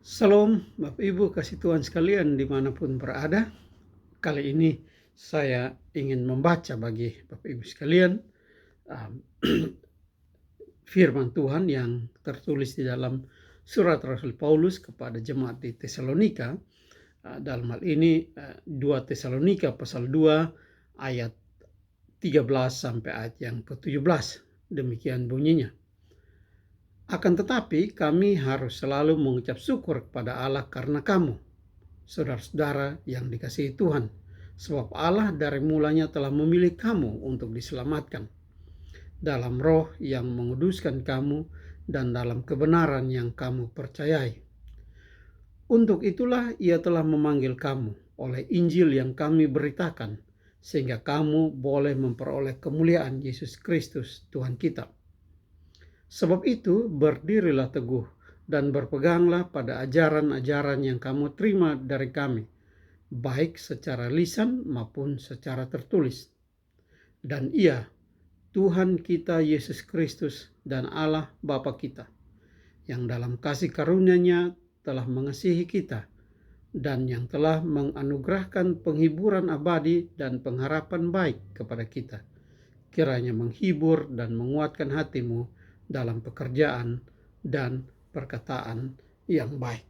Salam Bapak Ibu kasih Tuhan sekalian dimanapun berada. Kali ini saya ingin membaca bagi Bapak Ibu sekalian um, firman Tuhan yang tertulis di dalam surat Rasul Paulus kepada jemaat di Tesalonika. Dalam hal ini 2 Tesalonika pasal 2 ayat 13 sampai ayat yang ke-17. Demikian bunyinya. Akan tetapi kami harus selalu mengucap syukur kepada Allah karena kamu, saudara-saudara yang dikasihi Tuhan, sebab Allah dari mulanya telah memilih kamu untuk diselamatkan dalam roh yang menguduskan kamu dan dalam kebenaran yang kamu percayai. Untuk itulah Ia telah memanggil kamu oleh Injil yang kami beritakan, sehingga kamu boleh memperoleh kemuliaan Yesus Kristus Tuhan kita. Sebab itu berdirilah teguh dan berpeganglah pada ajaran-ajaran yang kamu terima dari kami, baik secara lisan maupun secara tertulis. Dan Ia, Tuhan kita Yesus Kristus dan Allah Bapa kita, yang dalam kasih karunia-Nya telah mengasihi kita dan yang telah menganugerahkan penghiburan abadi dan pengharapan baik kepada kita, kiranya menghibur dan menguatkan hatimu dalam pekerjaan dan perkataan yang baik.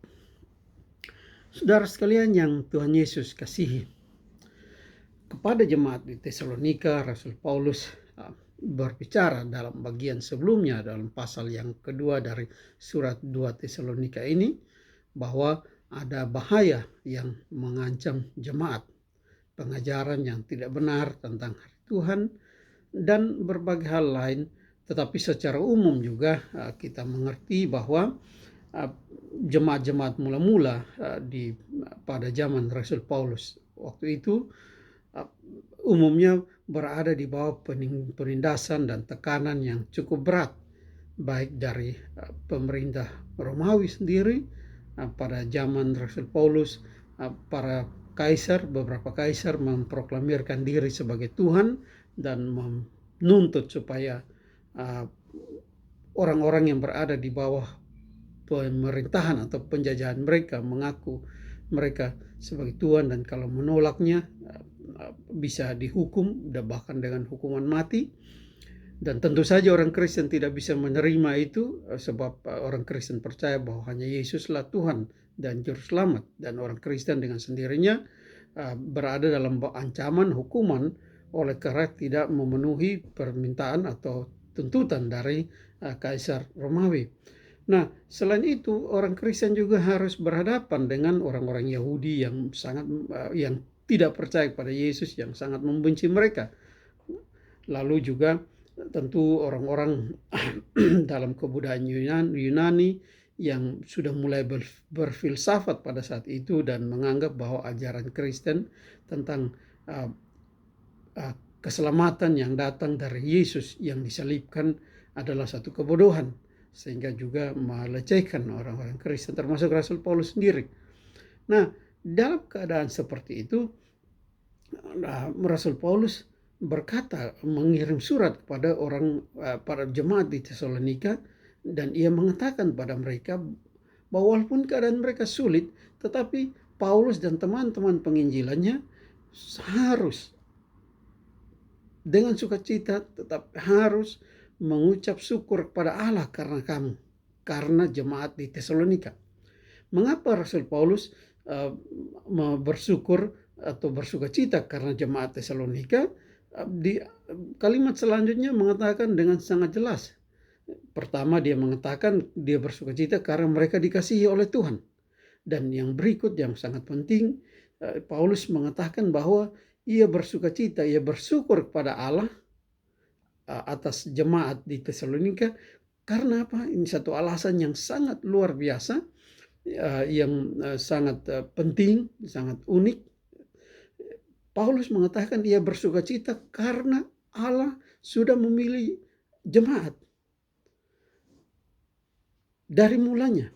Saudara sekalian yang Tuhan Yesus kasihi, kepada jemaat di Tesalonika, Rasul Paulus berbicara dalam bagian sebelumnya, dalam pasal yang kedua dari surat 2 Tesalonika ini, bahwa ada bahaya yang mengancam jemaat, pengajaran yang tidak benar tentang hari Tuhan, dan berbagai hal lain. Tetapi secara umum juga kita mengerti bahwa jemaat-jemaat mula-mula pada zaman Rasul Paulus waktu itu umumnya berada di bawah penindasan dan tekanan yang cukup berat, baik dari pemerintah Romawi sendiri. Pada zaman Rasul Paulus, para beberapa kaisar memproklamirkan diri sebagai Tuhan dan menuntut supaya orang-orang yang berada di bawah pemerintahan atau penjajahan mereka mengaku mereka sebagai Tuhan, dan kalau menolaknya bisa dihukum, bahkan dengan hukuman mati. Dan tentu saja orang Kristen tidak bisa menerima itu, sebab orang Kristen percaya bahwa hanya Yesuslah Tuhan dan Juru Selamat, dan orang Kristen dengan sendirinya berada dalam ancaman hukuman oleh karena tidak memenuhi permintaan atau tuntutan dari Kaisar Romawi. Nah, selain itu orang Kristen juga harus berhadapan dengan orang-orang Yahudi yang yang tidak percaya pada Yesus, yang sangat membenci mereka. Lalu juga tentu orang-orang dalam kebudayaan Yunani yang sudah mulai berfilsafat pada saat itu dan menganggap bahwa ajaran Kristen tentang keselamatan yang datang dari Yesus yang disalibkan adalah satu kebodohan, sehingga juga melecehkan orang-orang Kristen termasuk Rasul Paulus sendiri. Nah, dalam keadaan seperti itu Rasul Paulus berkata, mengirim surat kepada para jemaat di Tesalonika, dan ia mengatakan pada mereka bahwa walaupun keadaan mereka sulit, tetapi Paulus dan teman-teman penginjilannya harus dengan sukacita tetap harus mengucap syukur kepada Allah karena kamu, karena jemaat di Tesalonika. Mengapa Rasul Paulus bersyukur atau bersukacita karena jemaat Tesalonika? Di kalimat selanjutnya mengatakan dengan sangat jelas. Pertama, dia mengatakan dia bersukacita karena mereka dikasihi oleh Tuhan. Dan yang berikut yang sangat penting, Paulus mengatakan bahwa ia bersukacita, ia bersyukur kepada Allah atas jemaat di Tesalonika. Karena apa? Ini satu alasan yang sangat luar biasa, yang sangat penting, sangat unik. Paulus mengatakan ia bersukacita karena Allah sudah memilih jemaat dari mulanya.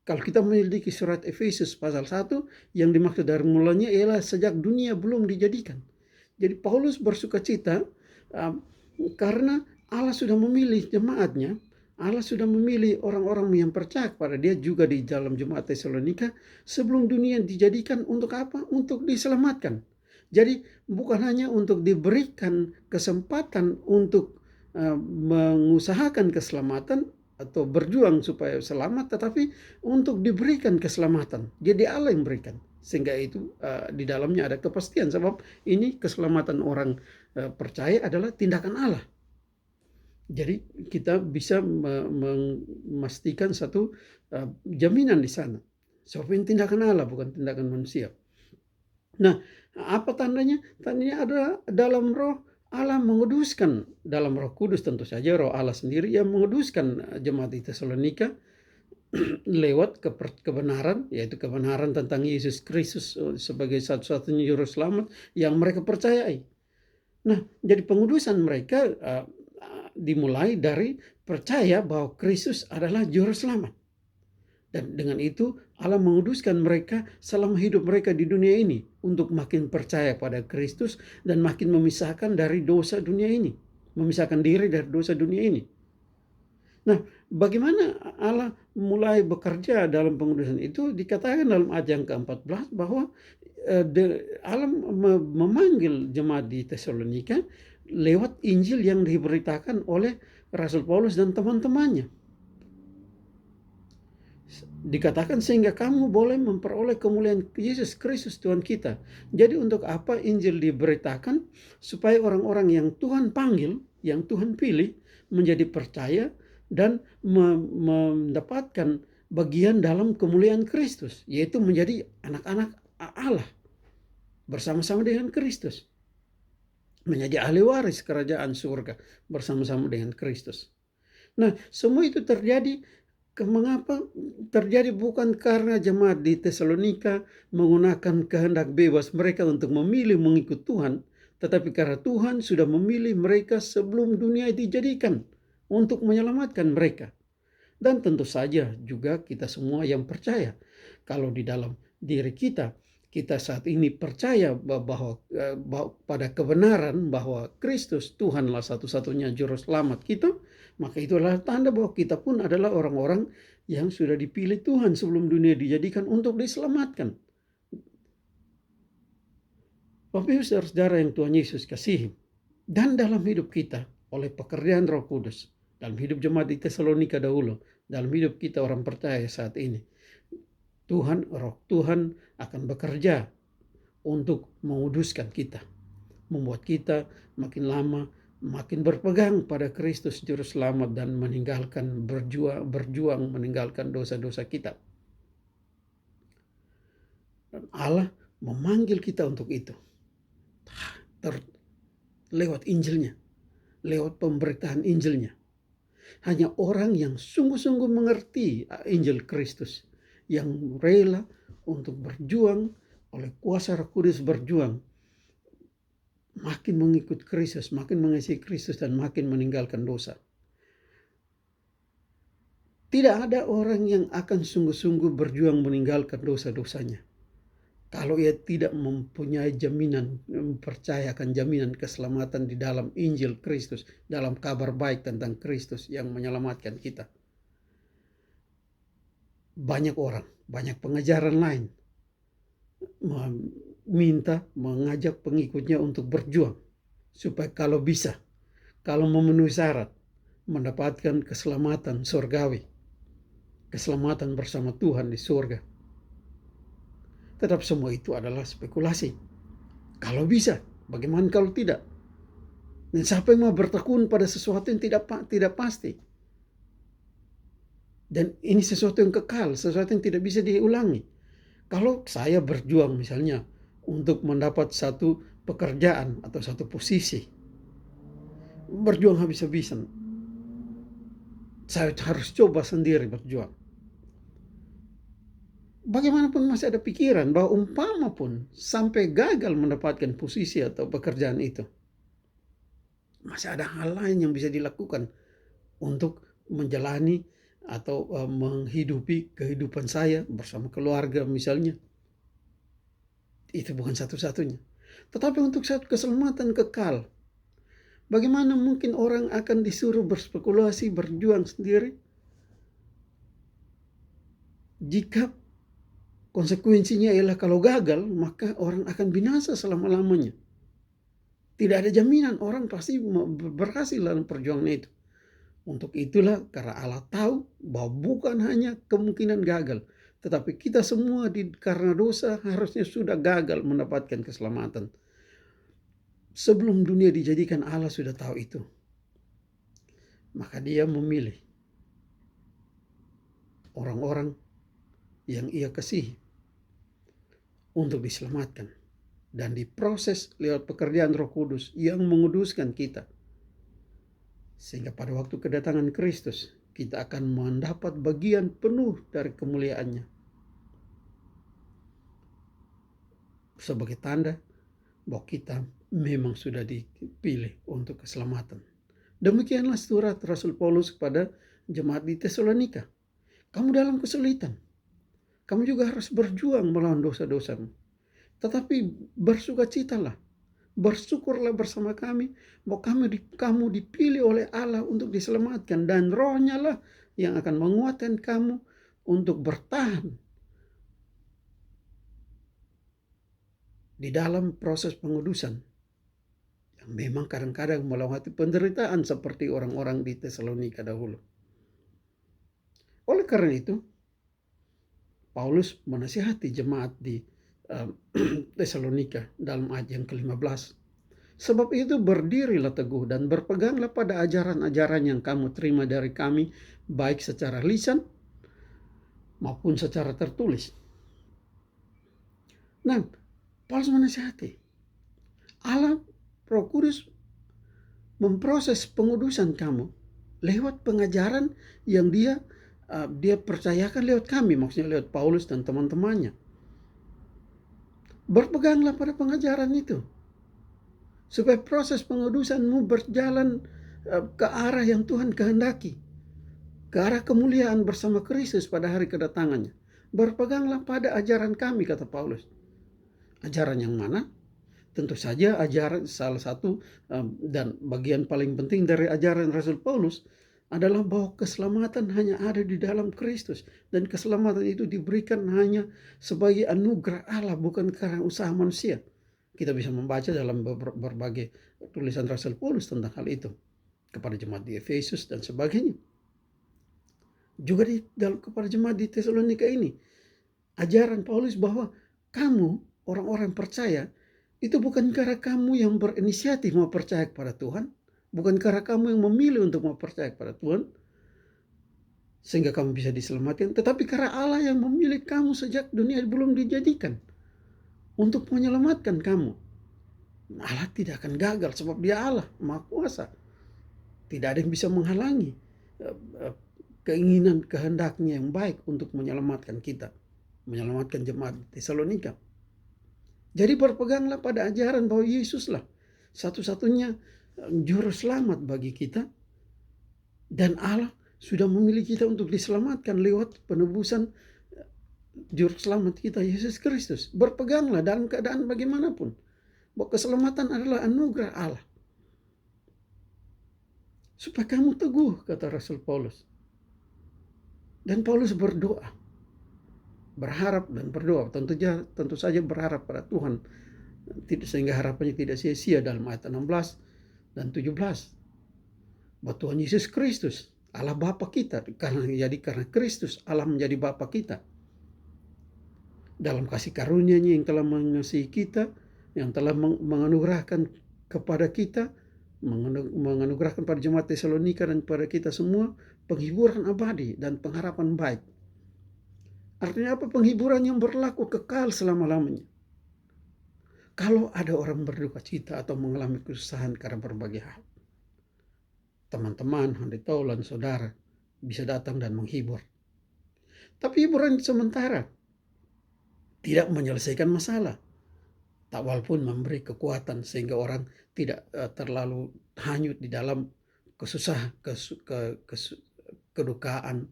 Kalau kita menyelidiki surat Efesus pasal 1, yang dimaksud dari mulanya ialah sejak dunia belum dijadikan. Jadi Paulus bersukacita karena Allah sudah memilih jemaatnya Allah sudah memilih orang-orang yang percaya kepada Dia juga di dalam jemaat Tesalonika sebelum dunia dijadikan untuk apa? Untuk diselamatkan. Jadi bukan hanya untuk diberikan kesempatan untuk mengusahakan keselamatan atau berjuang supaya selamat, tetapi untuk diberikan keselamatan. Jadi Allah yang berikan. Sehingga itu di dalamnya ada kepastian, sebab ini keselamatan orang percaya adalah tindakan Allah. Jadi kita bisa memastikan satu jaminan di sana. Sebab ini tindakan Allah, bukan tindakan manusia. Nah, apa tandanya? Tandanya adalah dalam roh Allah menguduskan, dalam Roh Kudus tentu saja, roh Allah sendiri yang menguduskan jemaat di Tesalonika lewat kebenaran, yaitu kebenaran tentang Yesus Kristus sebagai satu-satunya juru selamat yang mereka percayai. Nah, jadi pengudusan mereka dimulai dari percaya bahwa Kristus adalah juru selamat. Dan dengan itu Allah menguduskan mereka selama hidup mereka di dunia ini untuk makin percaya pada Kristus dan makin memisahkan dari dosa dunia ini, memisahkan diri dari dosa dunia ini. Nah, bagaimana Allah mulai bekerja dalam pengudusan itu? Dikatakan dalam ayat yang ke-14 bahwa Allah memanggil jemaat di Tesalonika lewat Injil yang diberitakan oleh Rasul Paulus dan teman-temannya. Dikatakan sehingga kamu boleh memperoleh kemuliaan Yesus Kristus Tuhan kita. Jadi untuk apa Injil diberitakan? Supaya orang-orang yang Tuhan panggil, yang Tuhan pilih menjadi percaya dan mendapatkan bagian dalam kemuliaan Kristus, yaitu menjadi anak-anak Allah bersama-sama dengan Kristus, menjadi ahli waris kerajaan surga bersama-sama dengan Kristus. Nah, semua itu terjadi. Mengapa terjadi? Bukan karena jemaat di Tesalonika menggunakan kehendak bebas mereka untuk memilih mengikut Tuhan, tetapi karena Tuhan sudah memilih mereka sebelum dunia dijadikan untuk menyelamatkan mereka. Dan tentu saja juga kita semua yang percaya, kalau di dalam diri kita saat ini percaya bahwa pada kebenaran bahwa Kristus Tuhanlah satu-satunya juru selamat kita, maka itu adalah tanda bahwa kita pun adalah orang-orang yang sudah dipilih Tuhan sebelum dunia dijadikan untuk diselamatkan. Bapak Ibu saudara yang Tuhan Yesus kasihi, dan dalam hidup kita oleh pekerjaan Roh Kudus, dalam hidup jemaat di Tesalonika dahulu, dalam hidup kita orang percaya saat ini, Roh Tuhan akan bekerja untuk menguduskan kita, membuat kita makin lama makin berpegang pada Kristus juru selamat dan meninggalkan berjuang meninggalkan dosa-dosa kita. Dan Allah memanggil kita untuk itu. Lewat Injilnya, lewat pemberitaan Injilnya. Hanya orang yang sungguh-sungguh mengerti Injil Kristus, yang rela untuk berjuang oleh kuasa Roh Kudus, berjuang makin mengikut Kristus, makin mengasihi Kristus, dan makin meninggalkan dosa. Tidak ada orang yang akan sungguh-sungguh berjuang meninggalkan dosa-dosanya kalau ia tidak mempunyai jaminan, mempercayakan jaminan keselamatan di dalam Injil Kristus, dalam kabar baik tentang Kristus yang menyelamatkan kita. Banyak orang, banyak pengajaran lain mengajak pengikutnya untuk berjuang supaya kalau bisa, kalau memenuhi syarat, mendapatkan keselamatan surgawi, keselamatan bersama Tuhan di surga. Tetap semua itu adalah spekulasi. Kalau bisa, bagaimana kalau tidak? Dan siapa yang mau bertekun pada sesuatu yang tidak pasti? Dan ini sesuatu yang kekal, sesuatu yang tidak bisa diulangi. Kalau saya berjuang misalnya untuk mendapat satu pekerjaan atau satu posisi, berjuang habis-habisan, saya harus coba sendiri berjuang. Bagaimanapun masih ada pikiran bahwa umpama pun sampai gagal mendapatkan posisi atau pekerjaan itu, masih ada hal lain yang bisa dilakukan untuk menjalani atau menghidupi kehidupan saya bersama keluarga misalnya. Itu bukan satu-satunya. Tetapi untuk keselamatan kekal, Bagaimana mungkin orang akan disuruh berspekulasi, berjuang sendiri, jika konsekuensinya ialah kalau gagal, maka orang akan binasa selama-lamanya. Tidak ada jaminan orang pasti berhasil dalam perjuangan itu. Untuk itulah karena Allah tahu bahwa bukan hanya kemungkinan gagal, tetapi kita semua karena dosa harusnya sudah gagal mendapatkan keselamatan. Sebelum dunia dijadikan, Allah sudah tahu itu. Maka dia memilih orang-orang yang ia kasihi untuk diselamatkan. Dan diproses lewat pekerjaan Roh Kudus yang menguduskan kita. Sehingga pada waktu kedatangan Kristus, kita akan mendapat bagian penuh dari kemuliaannya. Sebagai tanda bahwa kita memang sudah dipilih untuk keselamatan. Demikianlah surat Rasul Paulus kepada jemaat di Tesalonika. Kamu dalam kesulitan. Kamu juga harus berjuang melawan dosa-dosamu. Tetapi bersukacitalah. Bersyukurlah bersama kami bahwa kamu dipilih oleh Allah untuk diselamatkan. Dan Roh-Nya lah yang akan menguatkan kamu untuk bertahan di dalam proses pengudusan. Yang memang kadang-kadang melewati penderitaan seperti orang-orang di Tesalonika dahulu. Oleh karena itu, Paulus menasihati jemaat di Tesalonika dalam ayat yang ke-15. Sebab itu berdirilah teguh dan berpeganglah pada ajaran-ajaran yang kamu terima dari kami, baik secara lisan maupun secara tertulis. Nah, Paulus menasihati. Allah Roh Kudus memproses pengudusan kamu lewat pengajaran yang dia percayakan lewat kami, maksudnya lewat Paulus dan teman-temannya. Berpeganglah pada pengajaran itu, supaya proses pengudusanmu berjalan ke arah yang Tuhan kehendaki, ke arah kemuliaan bersama Kristus pada hari kedatangannya. Berpeganglah pada ajaran kami, kata Paulus. Ajaran yang mana? Tentu saja ajaran salah satu dan bagian paling penting dari ajaran Rasul Paulus adalah bahwa keselamatan hanya ada di dalam Kristus. Dan keselamatan itu diberikan hanya sebagai anugerah Allah, bukan karena usaha manusia. Kita bisa membaca dalam berbagai tulisan Rasul Paulus tentang hal itu. Kepada jemaat di Efesus dan sebagainya. Juga kepada jemaat di Tesalonika ini. Ajaran Paulus bahwa kamu, orang-orang percaya, itu bukan karena kamu yang berinisiatif mau percaya kepada Tuhan. Bukan karena kamu yang memilih untuk mau percaya kepada Tuhan, sehingga kamu bisa diselamatkan. Tetapi karena Allah yang memilih kamu sejak dunia belum dijadikan untuk menyelamatkan kamu. Allah tidak akan gagal sebab dia Allah, Maha Kuasa. Tidak ada yang bisa menghalangi keinginan kehendaknya yang baik untuk menyelamatkan kita. Menyelamatkan jemaat Tesalonika. Jadi berpeganglah pada ajaran bahwa Yesuslah satu-satunya juru selamat bagi kita. Dan Allah sudah memilih kita untuk diselamatkan lewat penebusan juru selamat kita, Yesus Kristus. Berpeganglah dalam keadaan bagaimanapun, bahwa keselamatan adalah anugerah Allah. Supaya kamu teguh, kata Rasul Paulus. Dan Paulus berdoa, berharap dan berdoa, tentu saja berharap pada Tuhan, sehingga harapannya tidak sia-sia dalam ayat 16 dan 17. Bahwa Tuhan Yesus Kristus, Allah Bapa kita, karena Kristus Allah menjadi Bapa kita. Dalam kasih karunia-Nya yang telah mengasihi kita, yang telah menganugerahkan kepada kita, menganugerahkan pada jemaat Tesalonika dan kepada kita semua penghiburan abadi dan pengharapan baik. Artinya apa? Penghiburan yang berlaku kekal selama-lamanya. Kalau ada orang berduka cita atau mengalami kesusahan karena berbagai hal, teman-teman, handai taulan, saudara bisa datang dan menghibur. Tapi hiburan sementara tidak menyelesaikan masalah. Tak walaupun memberi kekuatan sehingga orang tidak terlalu hanyut di dalam kesusahan, kedukaan,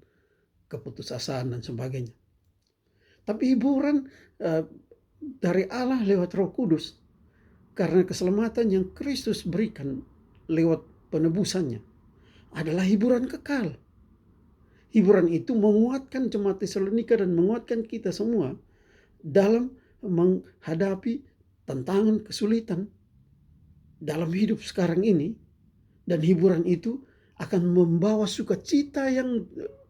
keputusasaan dan sebagainya. Tapi hiburan dari Allah lewat Roh Kudus karena keselamatan yang Kristus berikan lewat penebusannya adalah hiburan kekal. Hiburan itu menguatkan jemaat Tesalonika dan menguatkan kita semua dalam menghadapi tantangan kesulitan dalam hidup sekarang ini. Dan hiburan itu akan membawa sukacita yang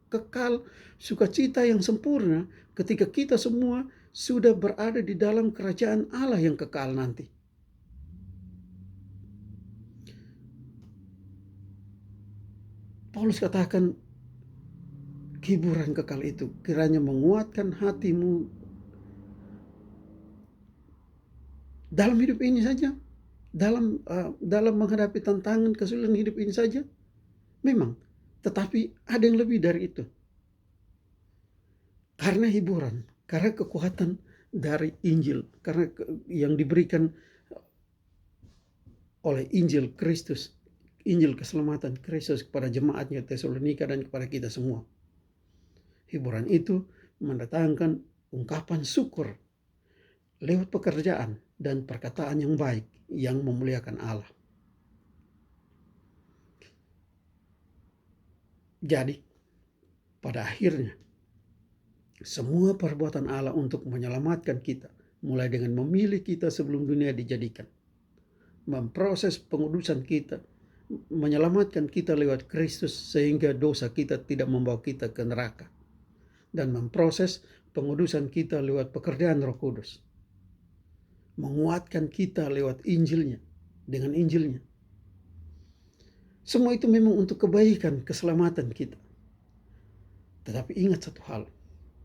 kekal, sukacita yang sempurna ketika kita semua sudah berada di dalam kerajaan Allah yang kekal nanti. Paulus katakan hiburan kekal itu kiranya menguatkan hatimu dalam hidup ini saja, dalam menghadapi tantangan kesulitan hidup ini saja. Memang, tetapi ada yang lebih dari itu. Karena hiburan, karena kekuatan dari Injil, karena yang diberikan oleh Injil Kristus, Injil keselamatan Kristus kepada jemaatnya Tesalonika dan kepada kita semua. Hiburan itu mendatangkan ungkapan syukur lewat pekerjaan dan perkataan yang baik yang memuliakan Allah. Jadi, pada akhirnya, semua perbuatan Allah untuk menyelamatkan kita, mulai dengan memilih kita sebelum dunia dijadikan, memproses pengudusan kita, menyelamatkan kita lewat Kristus sehingga dosa kita tidak membawa kita ke neraka, dan memproses pengudusan kita lewat pekerjaan Roh Kudus, menguatkan kita lewat Injilnya, dengan Injilnya. Semua itu memang untuk kebaikan, keselamatan kita. Tetapi ingat satu hal,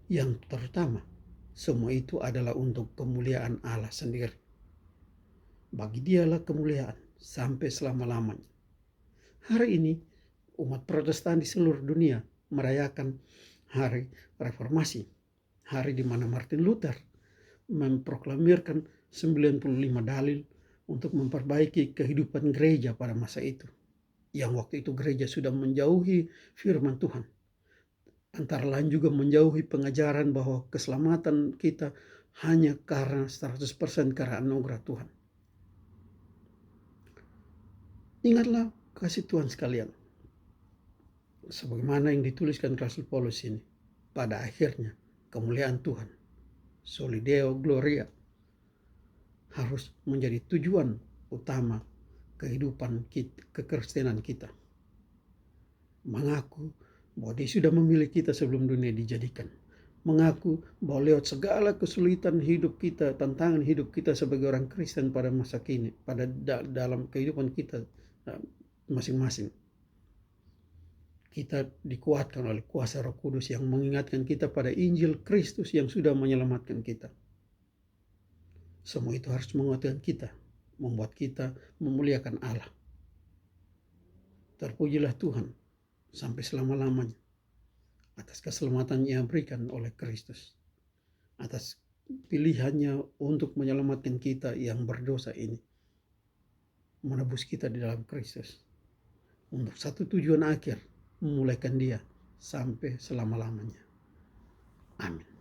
yang terutama, semua itu adalah untuk kemuliaan Allah sendiri. Bagi Dialah kemuliaan sampai selama-lamanya. Hari ini, umat Protestan di seluruh dunia merayakan Hari Reformasi, hari di mana Martin Luther memproklamirkan 95 dalil untuk memperbaiki kehidupan gereja pada masa itu. Yang waktu itu gereja sudah menjauhi firman Tuhan. Antara lain juga menjauhi pengajaran bahwa keselamatan kita hanya karena 100% karena anugerah Tuhan. Ingatlah kasih Tuhan sekalian, sebagaimana yang dituliskan Rasul Paulus ini, pada akhirnya kemuliaan Tuhan, soli Deo gloria, harus menjadi tujuan utama kehidupan kita, kekristenan kita. Mengaku bahwa Dia sudah memilih kita sebelum dunia dijadikan. Mengaku bahwa lewat segala kesulitan hidup kita, tantangan hidup kita sebagai orang Kristen pada masa kini, pada dalam kehidupan kita masing-masing, kita dikuatkan oleh kuasa Roh Kudus yang mengingatkan kita pada Injil Kristus yang sudah menyelamatkan kita. Semua itu harus menguatkan kita, membuat kita memuliakan Allah. Terpujilah Tuhan sampai selama-lamanya atas keselamatan yang diberikan oleh Kristus, atas pilihannya untuk menyelamatkan kita yang berdosa ini, menebus kita di dalam Kristus, untuk satu tujuan akhir, memuliakan Dia sampai selama-lamanya. Amin.